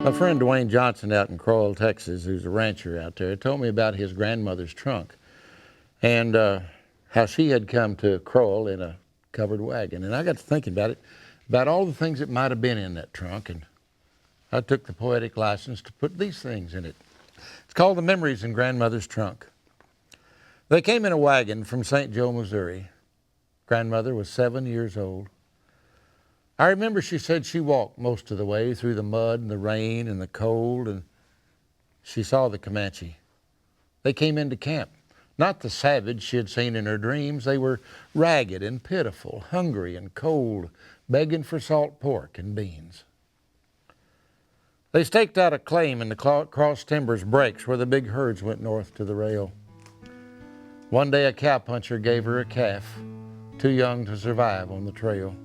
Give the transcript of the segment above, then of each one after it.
My friend Dwayne Johnson out in Crowell, Texas, who's a rancher out there, told me about his grandmother's trunk and how she had come to Crowell in a covered wagon. And I got to thinking about it, about all the things that might have been in that trunk, and I took the poetic license to put these things in it. It's called The Memories in Grandmother's Trunk. They came in a wagon from St. Joe, Missouri. Grandmother was 7 years old. I remember she said she walked most of the way through the mud and the rain and the cold, and she saw the Comanche. They came into camp. Not the savage she had seen in her dreams. They were ragged and pitiful, hungry and cold, begging for salt pork and beans. They staked out a claim in the cross timbers breaks where the big herds went north to the rail. One day a cowpuncher gave her a calf, too young to survive on the trail.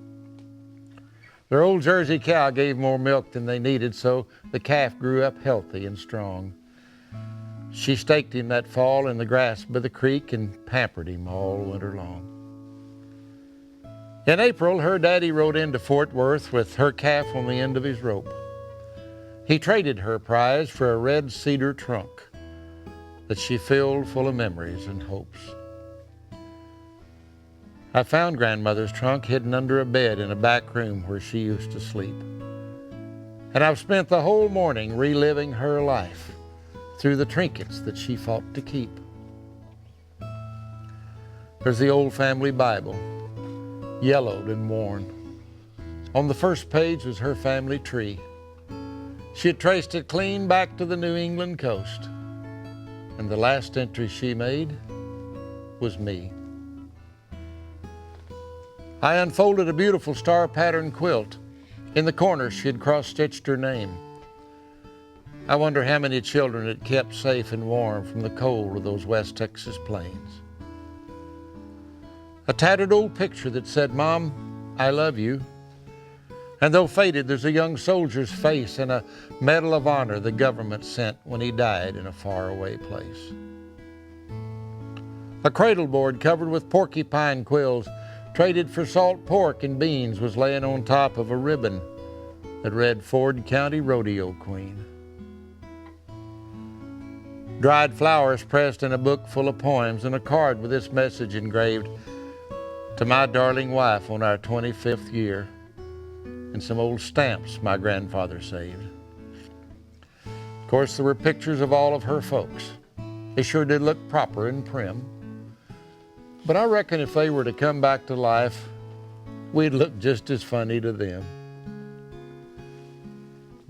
Their old Jersey cow gave more milk than they needed, so the calf grew up healthy and strong. She staked him that fall in the grass by the creek and pampered him all winter long. In April, her daddy rode into Fort Worth with her calf on the end of his rope. He traded her prize for a red cedar trunk that she filled full of memories and hopes. I found Grandmother's trunk hidden under a bed in a back room where she used to sleep. And I've spent the whole morning reliving her life through the trinkets that she fought to keep. There's the old family Bible, yellowed and worn. On the first page was her family tree. She had traced it clean back to the New England coast. And the last entry she made was me. I unfolded a beautiful star-patterned quilt. In the corner, she had cross-stitched her name. I wonder how many children it kept safe and warm from the cold of those West Texas plains. A tattered old picture that said, "Mom, I love you." And though faded, there's a young soldier's face and a Medal of Honor the government sent when he died in a faraway place. A cradle board covered with porcupine quills, traded for salt pork and beans, was laying on top of a ribbon that read Ford County Rodeo Queen. Dried flowers pressed in a book full of poems and a card with this message engraved: "To my darling wife on our 25th year," and some old stamps my grandfather saved. Of course, there were pictures of all of her folks. They sure did look proper and prim. But I reckon if they were to come back to life, we'd look just as funny to them.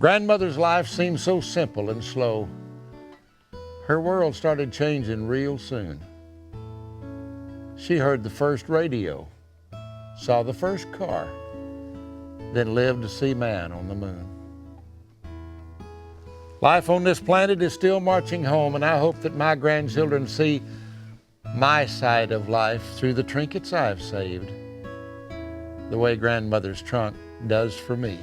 Grandmother's life seemed so simple and slow. Her world started changing real soon. She heard the first radio, saw the first car, then lived to see man on the moon. Life on this planet is still marching home, and I hope that my grandchildren see my side of life through the trinkets I've saved, the way Grandmother's trunk does for me.